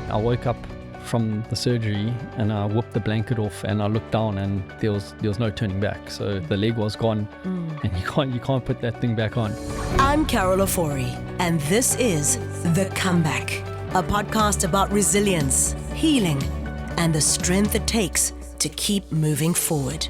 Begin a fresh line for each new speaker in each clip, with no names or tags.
I woke up from the surgery and I whipped the blanket off and I looked down and there was no turning back. So the leg was gone and you can't put that thing back on.
I'm Carol Ofori and this is The Comeback, a podcast about resilience, healing, and the strength it takes to keep moving forward.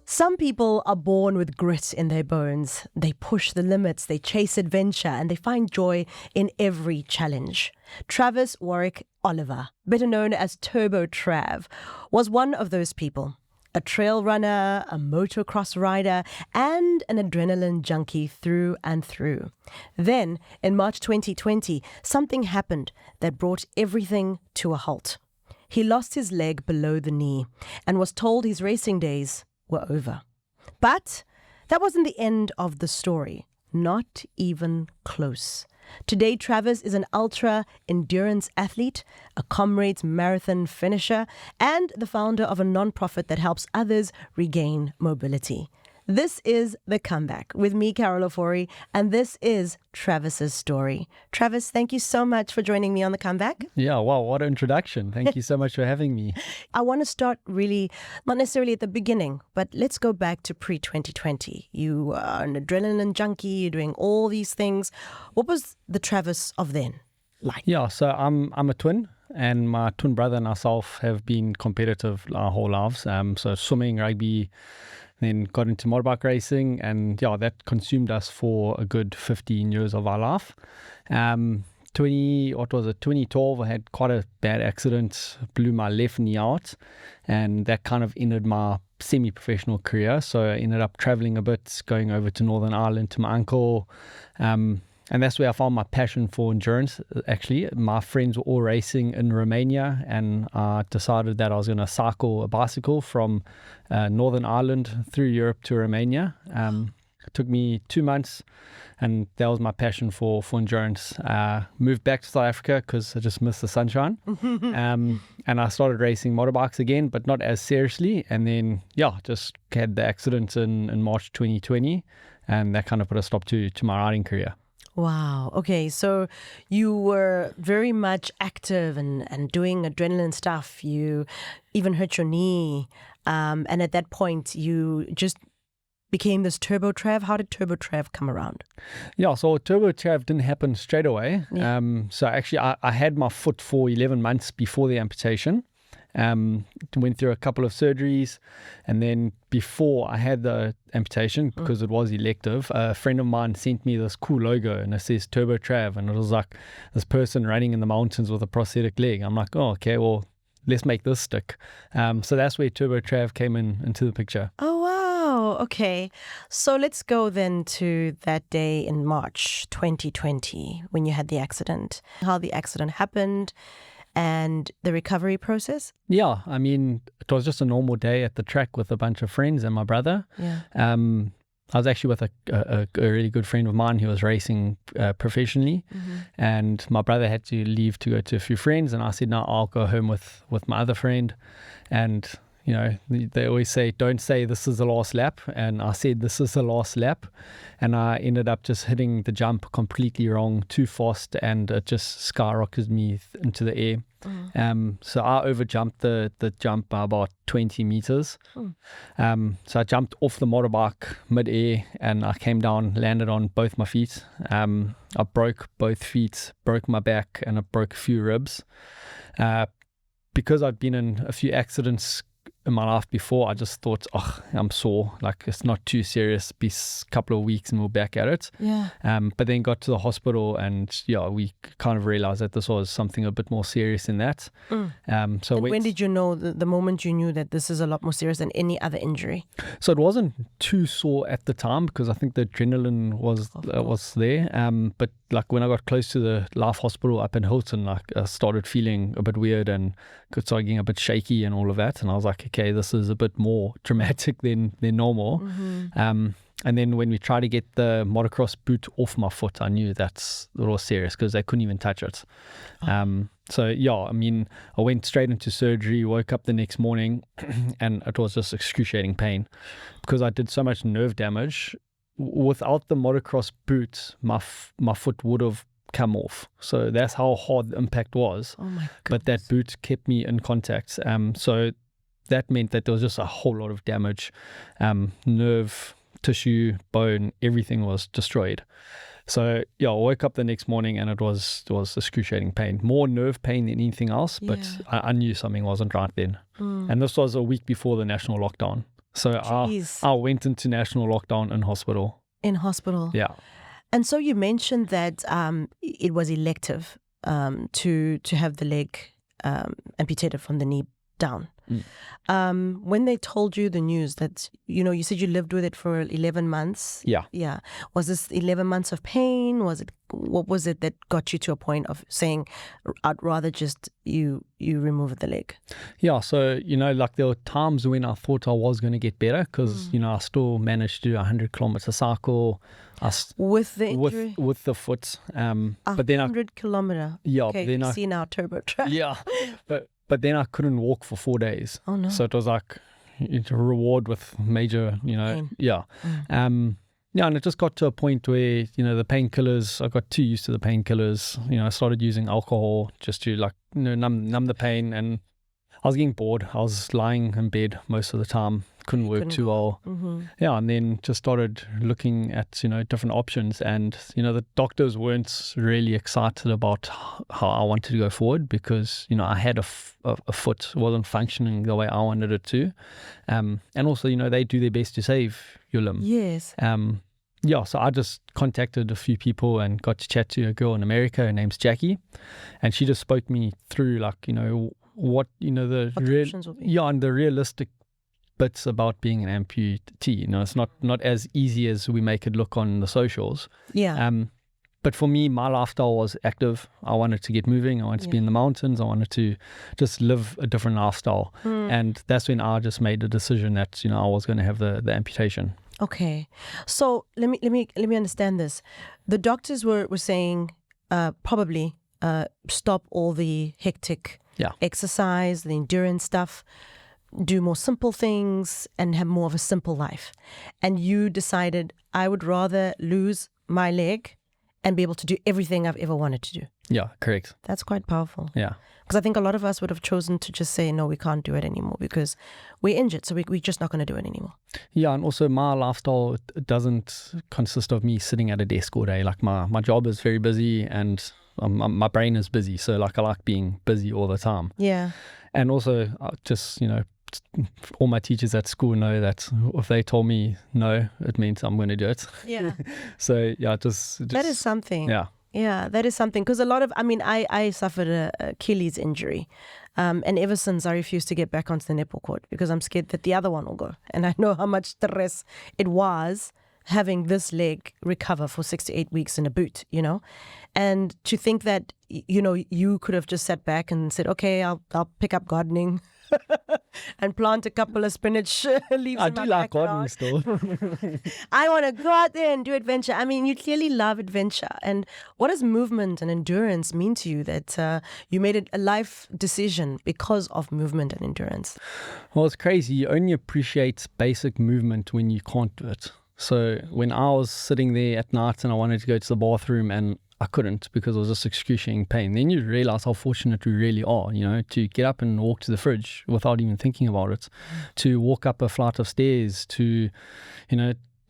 Some people are born with grit in their bones. They push the limits, they chase adventure, and they find joy in every challenge. Travis Warwick-Oliver, better known as Turbo Trav, was one of those people. A trail runner, a motocross rider, and an adrenaline junkie through and through. Then, in March 2020, something happened that brought everything to a halt. He lost his leg below the knee and was told his racing days were over. But that wasn't the end of the story. Not even close. Today, Travis is an ultra endurance athlete, a Comrades Marathon finisher, and the founder of a non-profit that helps others regain mobility. This is The Comeback with me, Carol Ofori, and this is Travis's story. Travis, thank you so much for joining me on The Comeback.
Yeah, wow, what an introduction. Thank you so much for having me.
I want to start really, not necessarily at the beginning, but let's go back to pre-2020. You are an adrenaline junkie, you're doing all these things. What was the Travis of then like?
Yeah, so I'm a twin. And my twin brother and myself have been competitive our whole lives. So swimming, rugby, then got into motorbike racing, and yeah, that consumed us for a good 15 years of our life. 2012, I had quite a bad accident, blew my left knee out, and that kind of ended my semi-professional career. So I ended up traveling a bit, going over to Northern Ireland to my uncle. And that's where I found my passion for endurance, actually. My friends were all racing in Romania, and I decided that I was going to cycle a bicycle from Northern Ireland through Europe to Romania. It took me 2 months, and that was my passion for endurance. Moved back to South Africa because I just missed the sunshine. And I started racing motorbikes again, but not as seriously. And then, just had the accident in March 2020, and that kind of put a stop to my riding career.
Wow. Okay. So you were very much active and doing adrenaline stuff. You even hurt your knee. And at that point, you just became this Turbo Trav. How did Turbo Trav come around?
Yeah, so Turbo Trav didn't happen straight away. Yeah. So actually, I had my foot for 11 months before the amputation. Went through a couple of surgeries, and then before I had the amputation, because it was elective, a friend of mine sent me this cool logo, and it says Turbo Trav, and it was like this person running in the mountains with a prosthetic leg. I'm like, oh, okay, well, let's make this stick. So that's where Turbo Trav came into the picture.
Oh, wow. Okay. So let's go then to that day in March 2020 when you had the accident, how the accident happened, and the recovery process?
Yeah, I mean, it was just a normal day at the track with a bunch of friends and my brother.
Yeah.
I was actually with a really good friend of mine who was racing professionally, and my brother had to leave to go to a few friends, and I said, no, I'll go home with my other friend. And you know, they always say, don't say this is the last lap. And I said, this is the last lap. And I ended up just hitting the jump completely wrong, too fast, and it just skyrocketed me into the air. So I overjumped the jump by about 20 meters. So I jumped off the motorbike mid-air, and I came down, landed on both my feet. I broke both feet, broke my back, and I broke a few ribs. Because I'd been in a few accidents in my life before, I just thought, oh, I'm sore, like it's not too serious, be a couple of weeks and we're back at it.
Yeah.
But then got to the hospital, and we kind of realized that this was something a bit more serious than that. So
when did you know, the moment you knew that this is a lot more serious than any other injury?
So it wasn't too sore at the time because I think the adrenaline was there. But like when I got close to the Life Hospital up in Hilton, like I started feeling a bit weird and started getting a bit shaky and all of that. And I was like, okay, this is a bit more dramatic than normal. And then when we tried to get the motocross boot off my foot, I knew it was serious because they couldn't even touch it. So I mean, I went straight into surgery, woke up the next morning, and it was just excruciating pain because I did so much nerve damage. Without the motocross boot, my foot would have come off. So that's how hard the impact was.
Oh my goodness.
But that boot kept me in contact. So that meant that there was just a whole lot of damage. Nerve, tissue, bone, everything was destroyed. So yeah, I woke up the next morning and it was excruciating pain, more nerve pain than anything else. But I knew something wasn't right then. And this was a week before the national lockdown. So I went into national lockdown in hospital.
In hospital.
Yeah.
And so you mentioned that it was elective to have the leg amputated from the knee down. When they told you the news that, you said you lived with it for 11 months.
Yeah.
Yeah. Was this 11 months of pain? What was it that got you to a point of saying, I'd rather just you remove the leg?
Yeah. So, like there were times when I thought I was going to get better because, I still managed to do a 100-kilometer cycle.
With the injury?
With the foot. But then
100-kilometer.
Yeah.
Okay,
then
you see now Turbo Trav.
Yeah. But then I couldn't walk for 4 days.
Oh, no.
So it was like a reward with major,
pain.
Yeah. And it just got to a point where, the painkillers, I got too used to the painkillers. I started using alcohol just to numb the pain. And I was getting bored. I was lying in bed most of the time. Couldn't work too well. Yeah, and then just started looking at different options, and the doctors weren't really excited about how I wanted to go forward because I had a foot wasn't functioning the way I wanted it to, and also they do their best to save your limb.
Yes.
Yeah, so I just contacted a few people and got to chat to a girl in America. Her name's Jackie, and she just spoke me through what the
options will be.
and the realistic bits about being an amputee. It's not as easy as we make it look on the socials.
Yeah.
But for me, my lifestyle was active. I wanted to get moving. I wanted to be in the mountains. I wanted to just live a different lifestyle. And that's when I just made the decision that I was going to have the amputation.
Okay. So let me understand this. The doctors were saying probably stop all the hectic exercise, the endurance stuff. Do more simple things and have more of a simple life. And you decided, I would rather lose my leg and be able to do everything I've ever wanted to do.
Yeah, correct.
That's quite powerful.
Yeah.
Because I think a lot of us would have chosen to just say, no, we can't do it anymore because we're injured, so we're just not going to do it anymore. Yeah,
and also my lifestyle doesn't consist of me sitting at a desk all day. Like my job is very busy and my brain is busy. So I like being busy all the time.
Yeah.
And also just, all my teachers at school know that if they told me no, it means I'm going to do it.
Yeah.
So yeah, just
that is something.
Yeah.
Yeah, that is something. Because a lot of, I suffered a Achilles injury. And ever since I refused to get back onto the netball court because I'm scared that the other one will go. And I know how much stress it was having this leg recover for 6 to 8 weeks in a boot, And to think that, you could have just sat back and said, okay, I'll pick up gardening. And plant a couple of spinach leaves.
I do like gardening still.
I want to go out there and do adventure. You clearly love adventure. And what does movement and endurance mean to you that you made a life decision because of movement and endurance?
Well, it's crazy. You only appreciate basic movement when you can't do it. So when I was sitting there at night and I wanted to go to the bathroom and I couldn't because it was just excruciating pain. Then you realize how fortunate we really are, to get up and walk to the fridge without even thinking about it, to walk up a flight of stairs, to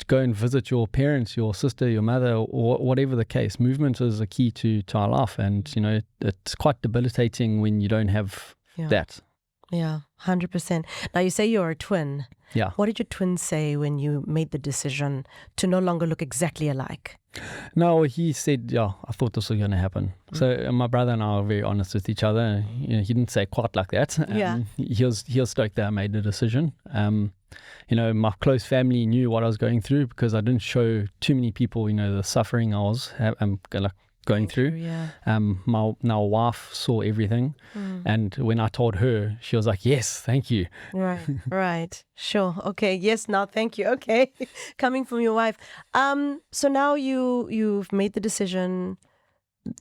go and visit your parents, your sister, your mother, or whatever the case. Movement is a key to our life, and it's quite debilitating when you don't have that.
Yeah, 100%. Now you say you're a twin.
Yeah.
What did your twin say when you made the decision to no longer look exactly alike?
No, he said, I thought this was going to happen. So my brother and I are very honest with each other. He didn't say quite like that. He was stoked that I made the decision. My close family knew what I was going through because I didn't show too many people, the suffering I was going through. My wife saw everything, and when I told her, she was like, yes, thank you.
Right, sure, okay, yes, now thank you, okay. Coming from your wife. So now you've made the decision,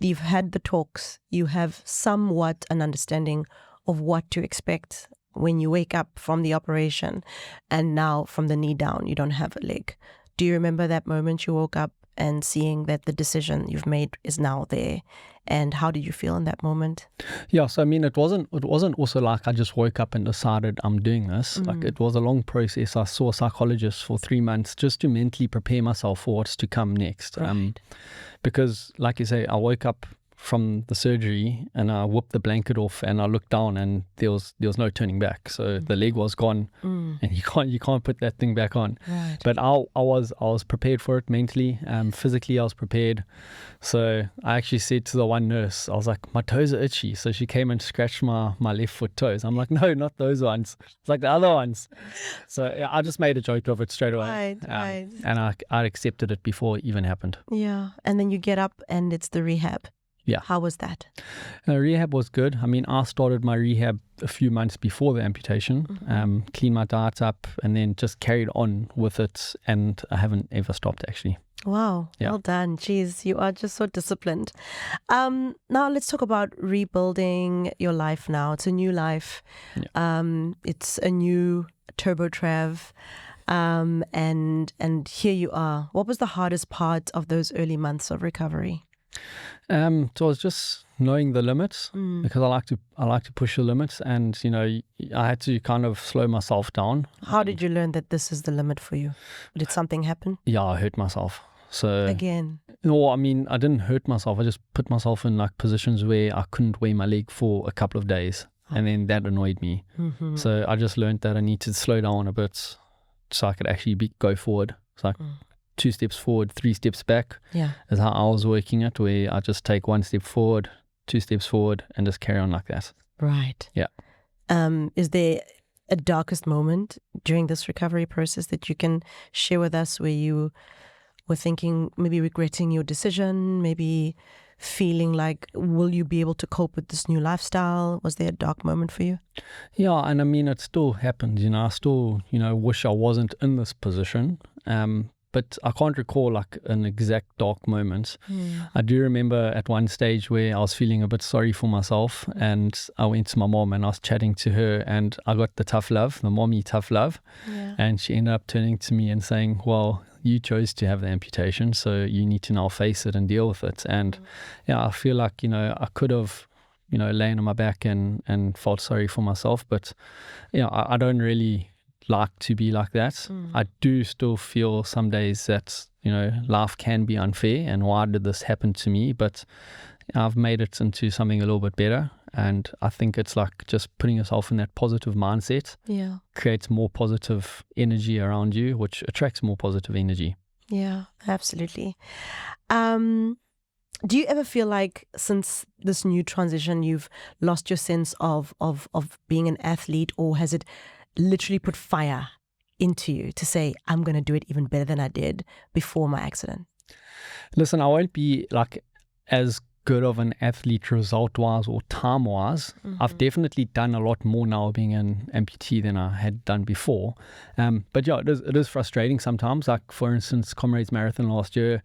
you've had the talks, you have somewhat an understanding of what to expect when you wake up from the operation, and now from the knee down you don't have a leg. Do you remember that moment you woke up
and seeing that the decision you've made is now there. And how did you feel in that moment?
Yeah, so I mean, it wasn't also like I just woke up and decided I'm doing this. Like, it was a long process. I saw a psychologist for 3 months just to mentally prepare myself for what's to come next.
Right.
Because like you say, I woke up from the surgery and I whipped the blanket off and I looked down and there was no turning back. So the leg was gone, and you can't put that thing back on.
Right.
But I was prepared for it mentally, physically I was prepared. So I actually said to the one nurse, I was like, my toes are itchy. So she came and scratched my left foot toes. I'm like, no, not those ones. It's like the other ones. So yeah, I just made a joke of it straight away.
Right.
And I accepted it before it even happened.
Yeah. And then you get up and it's the rehab.
Yeah.
How was that?
Rehab was good. I mean, I started my rehab a few months before the amputation, cleaned my diet up, and then just carried on with it. And I haven't ever stopped, actually.
Wow.
Yeah.
Well done. Jeez, you are just so disciplined. Now let's talk about rebuilding your life now. It's a new life.
Yeah.
It's a new Turbo Trav. And here you are. What was the hardest part of those early months of recovery?
So it was just knowing the limits, because I like to push the limits, and I had to kind of slow myself down.
How did you learn that this is the limit for you? Did something happen?
Yeah, I hurt myself. So
Again.
no, I mean, I didn't hurt myself. I just put myself in like positions where I couldn't weigh my leg for a couple of days, and then that annoyed me. So I just learned that I need to slow down a bit so I could actually go forward. It's like 2 steps forward, 3 steps back.
Yeah.
Is how I was working it, where I just take 1 step forward, 2 steps forward, and just carry on like that.
Right.
Yeah.
Is there a darkest moment during this recovery process that you can share with us where you were thinking, maybe regretting your decision, maybe feeling like, will you be able to cope with this new lifestyle? Was there a dark moment for you?
Yeah, and I mean, it still happens. I still, wish I wasn't in this position. But I can't recall like an exact dark moment. I do remember at one stage where I was feeling a bit sorry for myself, and I went to my mom and I was chatting to her, and I got the tough love, the mommy tough love.
Yeah.
And she ended up turning to me and saying, well, you chose to have the amputation, so you need to now face it and deal with it. And yeah, I feel like, I could have, lain on my back and felt sorry for myself, but I don't really like to be like that. I do still feel some days that life can be unfair, and why did this happen to me? But I've made it into something a little bit better, and I think it's like just putting yourself in that positive mindset creates more positive energy around you, which attracts more positive energy.
Yeah, absolutely. Do you ever feel like since this new transition you've lost your sense of being an athlete, or has it literally put fire into you to say, I'm going to do it even better than I did before my accident?
Listen, I won't be like as good of an athlete result-wise or time-wise. I've definitely done a lot more now being an amputee than I had done before. But yeah, it is frustrating sometimes. Like, for instance, Comrades Marathon last year,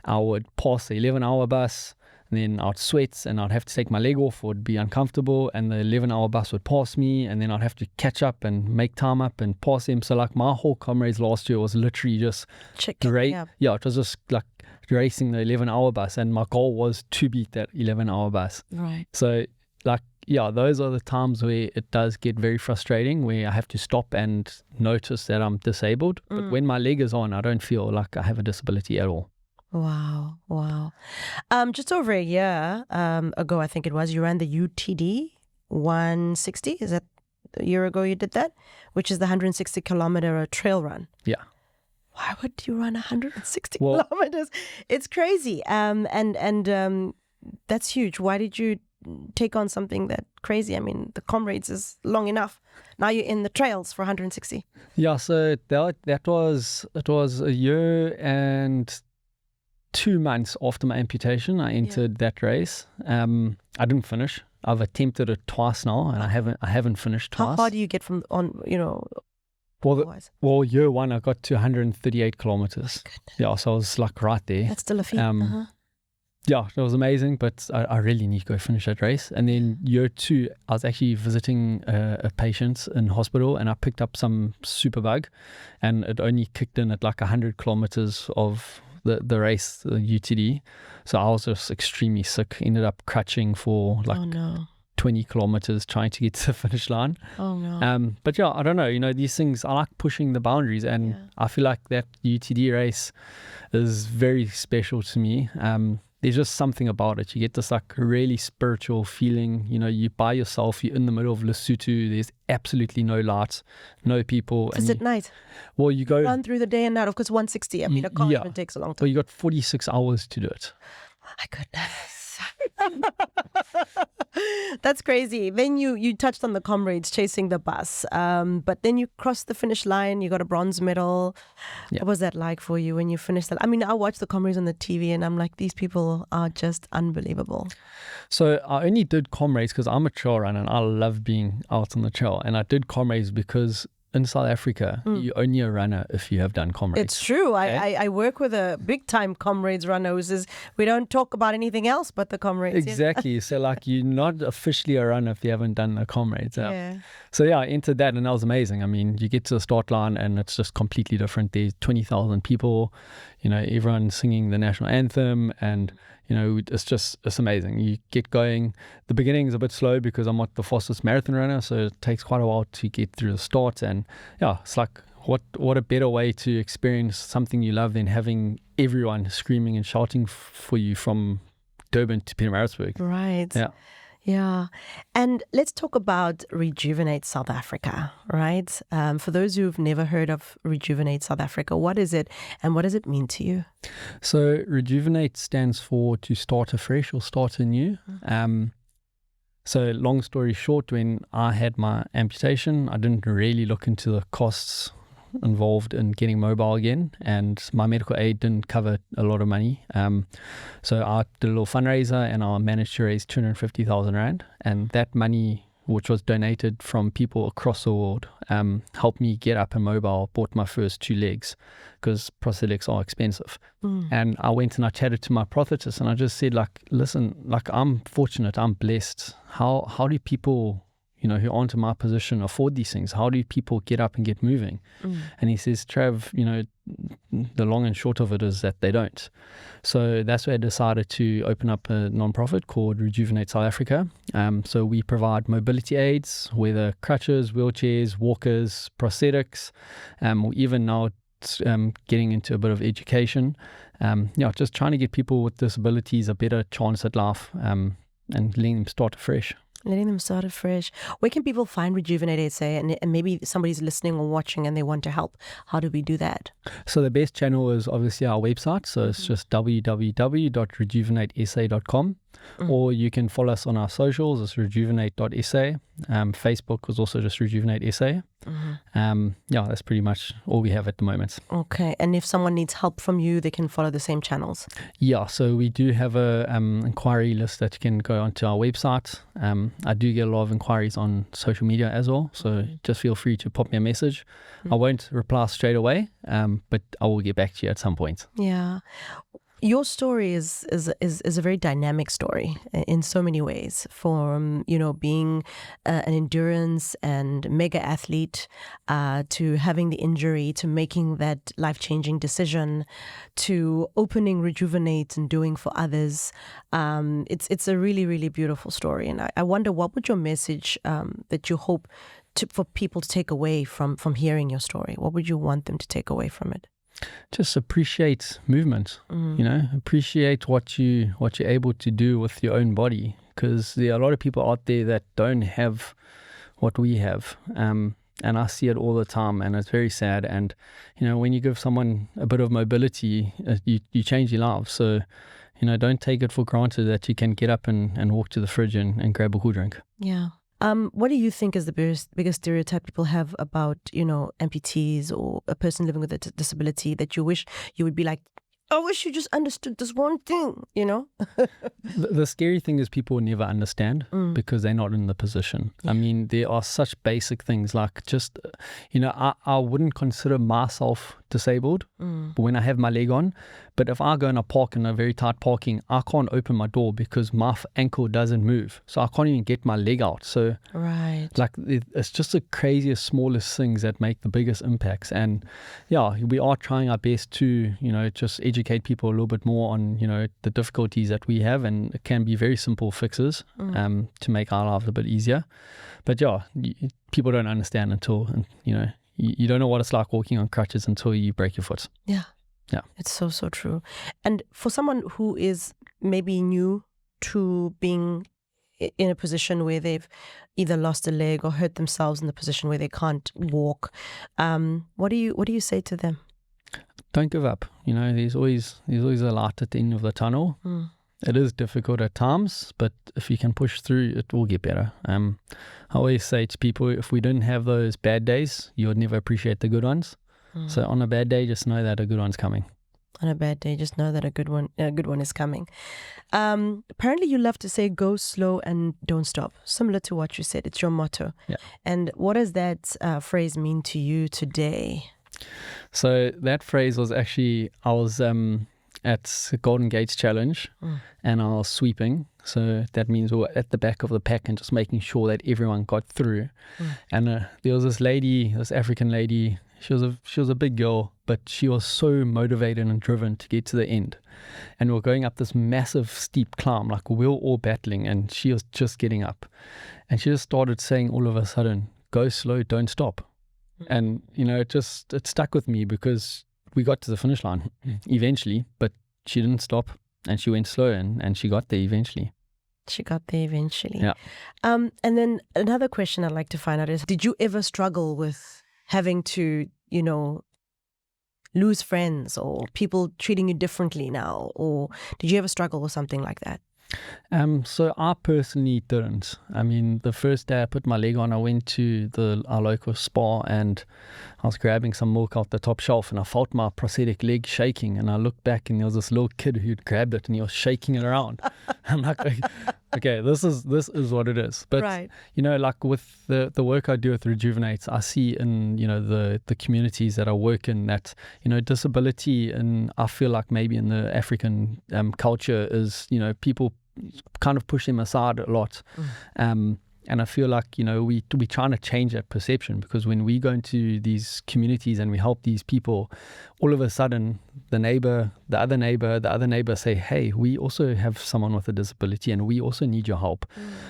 I would pass the 11-hour bus, and then I'd sweat and I'd have to take my leg off, or it'd be uncomfortable, and the 11-hour bus would pass me, and then I'd have to catch up and make time up and pass them. So like my whole Comrades last year was literally just it was just like racing the 11-hour bus, and my goal was to beat that 11-hour bus.
Right.
So like, yeah, those are the times where it does get very frustrating, where I have to stop and notice that I'm disabled. But when my leg is on, I don't feel like I have a disability at all.
Wow. Just over a year ago, I think it was, you ran the UTD 160. Is that a year ago you did that? Which is the 160 kilometer trail run.
Yeah.
Why would you run 160 kilometers? It's crazy. And that's huge. Why did you take on something that crazy? I mean, the Comrades is long enough. Now you're in the trails for 160.
Yeah, so it was a year and 2 months after my amputation. I entered that race. I didn't finish. I've attempted it twice now, and I haven't finished twice.
How far do you get from
Well, year one I got to 138 kilometers. Yeah, so I was like right there.
That's still a feat.
Yeah, it was amazing, but I really need to go finish that race. And then year two, I was actually visiting a patient in hospital, and I picked up some super bug, and it only kicked in at like 100 kilometers of the race, the UTD. So I was just extremely sick. Ended up crutching for like 20 kilometers trying to get to the finish line.
Oh no.
But yeah, I don't know. These things, I like pushing the boundaries, and I feel like that UTD race is very special to me. There's just something about it. You get this like really spiritual feeling. You by yourself, you're in the middle of Lesotho. There's absolutely no lights, no people.
Is it night?
Well, you go
run through the day and night. Of course, 160. I mean, a car even takes a long time.
Well, you got 46 hours to do it.
My goodness. That's crazy. Then you touched on the Comrades chasing the bus, but then you crossed the finish line. You got a bronze medal. What was that like for you when you finished that? I mean, I watched the Comrades on the TV and I'm like, these people are just unbelievable.
So I only did Comrades because I'm a trail runner and I love being out on the trail, and I did Comrades because in South Africa, you're only a runner if you have done Comrades.
It's true. I work with a big-time Comrades runner who says we don't talk about anything else but the Comrades.
Exactly. So like you're not officially a runner if you haven't done the Comrades. So I entered that and that was amazing. I mean, you get to the start line and it's just completely different. There's 20,000 people, everyone singing the national anthem, and it's amazing. You get going. The beginning is a bit slow because I'm not the fastest marathon runner, so it takes quite a while to get through the start. And it's like, what a better way to experience something you love than having everyone screaming and shouting for you from Durban to Pietermaritzburg.
Right. Yeah. And let's talk about Rejuvenate South Africa, right? For those who've never heard of Rejuvenate South Africa, what is it and what does it mean to you?
So Rejuvenate stands for to start afresh or start anew. So long story short, when I had my amputation, I didn't really look into the costs involved in getting mobile again, and my medical aid didn't cover a lot of money. So I did a little fundraiser and I managed to raise 250,000 Rand, and that money, which was donated from people across the world, helped me get up and mobile, bought my first 2 legs because prosthetics are expensive. And I went and I chatted to my prosthetist and I just said, listen, I'm fortunate, I'm blessed. How do people who aren't in my position afford these things? How do people get up and get moving? And he says, Trav, the long and short of it is that they don't. So that's why I decided to open up a non-profit called Rejuvenate South Africa. So we provide mobility aids, whether crutches, wheelchairs, walkers, prosthetics, or even now getting into a bit of education. Just trying to get people with disabilities a better chance at life, and letting them start afresh.
Letting them start afresh. Where can people find Rejuvenate SA? And maybe somebody's listening or watching and they want to help. How do we do that?
So the best channel is obviously our website. So it's just www.rejuvenatesa.com. Or you can follow us on our socials. It's rejuvenate.sa. Facebook is also just Rejuvenate SA. That's pretty much all we have at the moment.
Okay. And if someone needs help from you, they can follow the same channels?
Yeah. So we do have a inquiry list that you can go onto our website. I do get a lot of inquiries on social media as well. So just feel free to pop me a message. I won't reply straight away, but I will get back to you at some point.
Yeah. Your story is a very dynamic story in so many ways, from being an endurance and mega athlete, to having the injury, to making that life-changing decision, to opening Rejuvenate and doing for others. It's a really, really beautiful story, and I wonder, what would your message that you hope for people to take away from hearing your story? What would you want them to take away from it?
Just appreciate movement, appreciate what you're able to do with your own body, because there are a lot of people out there that don't have what we have. And I see it all the time, and it's very sad. And, when you give someone a bit of mobility, you change your life. So, don't take it for granted that you can get up and walk to the fridge and grab a cool drink.
Yeah. What do you think is the biggest stereotype people have about, amputees or a person living with a disability that you wish you would be like, I wish you just understood this one thing,
The scary thing is people never understand because they're not in the position. Yeah. I mean, there are such basic things like just, I wouldn't consider myself disabled when I have my leg on. But if I go in a park in a very tight parking, I can't open my door because my ankle doesn't move. So I can't even get my leg out. So like it's just the craziest, smallest things that make the biggest impacts. And yeah, we are trying our best to, just educate people a little bit more on, the difficulties that we have. And it can be very simple fixes to make our lives a bit easier. But yeah, people don't understand until, you don't know what it's like walking on crutches until you break your foot.
Yeah. It's so true. And for someone who is maybe new to being in a position where they've either lost a leg or hurt themselves in the position where they can't walk, what do you say to them?
Don't give up. There's always a light at the end of the tunnel. It is difficult at times, but if you can push through, it will get better. I always say to people, if we didn't have those bad days, you would never appreciate the good ones. So on a bad day, just know that a good one's coming.
On a bad day, just know that a good one is coming. Apparently, you love to say, go slow and don't stop. Similar to what you said, it's your motto.
Yeah.
And what does that phrase mean to you today?
So that phrase was actually, I was at Golden Gates Challenge and I was sweeping. So that means we were at the back of the pack and just making sure that everyone got through. And there was this African lady. She was a big girl, but she was so motivated and driven to get to the end. And we were going up this massive steep climb, like we were all battling, and she was just getting up. And she just started saying all of a sudden, go slow, don't stop. And, it stuck with me because we got to the finish line eventually, but she didn't stop and she went slow and she got there eventually.
Yeah. And then another question I'd like to find out is, did you ever struggle with having to, lose friends or people treating you differently now? Or did you ever struggle with something like that?
So I personally didn't. I mean, the first day I put my leg on, I went to our local spa and I was grabbing some milk off the top shelf and I felt my prosthetic leg shaking, and I looked back and there was this little kid who'd grabbed it and he was shaking it around. I'm like, okay, this is what it is. But
right.
Like with the work I do with Rejuvenate, I see in the communities that I work in that disability, and I feel like maybe in the African culture is people kind of push them aside a lot. And I feel like, we're trying to change that perception, because when we go into these communities and we help these people, all of a sudden the other neighbor say, hey, we also have someone with a disability and we also need your help.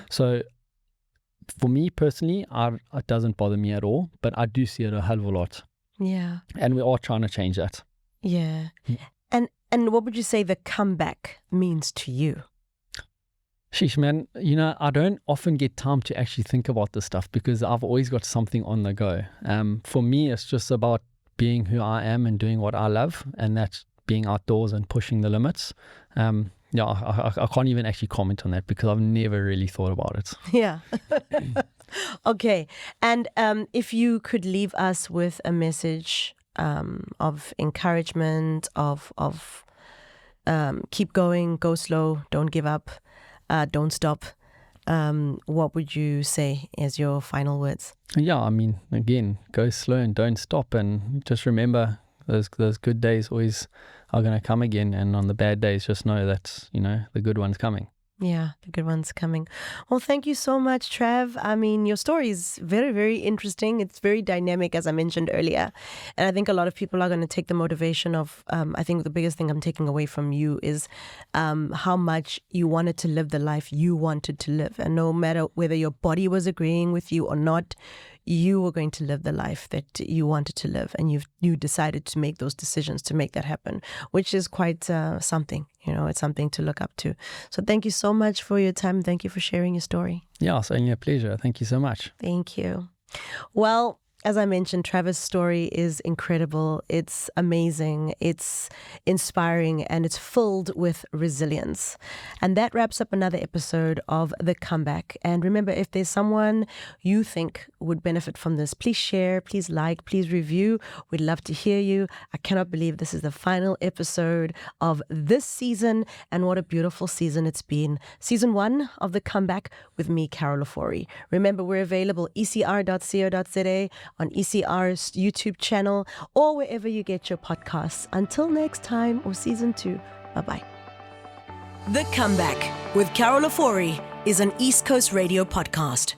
So for me personally, it doesn't bother me at all, but I do see it a hell of a lot.
Yeah.
And we are trying to change that.
Yeah. And what would you say the comeback means to you?
Sheesh, man, I don't often get time to actually think about this stuff because I've always got something on the go. For me, it's just about being who I am and doing what I love, and that's being outdoors and pushing the limits. I can't even actually comment on that because I've never really thought about it.
Yeah. Okay. And if you could leave us with a message of encouragement, of keep going, go slow, don't give up, don't stop, what would you say as your final words?
Yeah, I mean, again, go slow and don't stop, and just remember those good days always are going to come again, and on the bad days just know that the good one's coming.
Yeah, the good one's coming. Well, thank you so much, Trav. I mean, your story is very, very interesting. It's very dynamic, as I mentioned earlier. And I think a lot of people are going to take the motivation of, I think the biggest thing I'm taking away from you is how much you wanted to live the life you wanted to live. And no matter whether your body was agreeing with you or not, you were going to live the life that you wanted to live, and you decided to make those decisions to make that happen, which is quite something. It's something to look up to. So thank you so much for your time. Thank you for sharing your story.
Yeah, it's only a pleasure. Thank you so much.
Thank you. Well, as I mentioned, Travis' story is incredible. It's amazing. It's inspiring, and it's filled with resilience. And that wraps up another episode of The Comeback. And remember, if there's someone you think would benefit from this, please share, please like, please review. We'd love to hear you. I cannot believe this is the final episode of this season, and what a beautiful season it's been. Season 1 of The Comeback with me, Carol Ofori. Remember, we're available ecr.co.za, on ECR's YouTube channel, or wherever you get your podcasts. Until next time, or season 2, bye-bye.
The Comeback with Carol Ofori is an East Coast Radio podcast.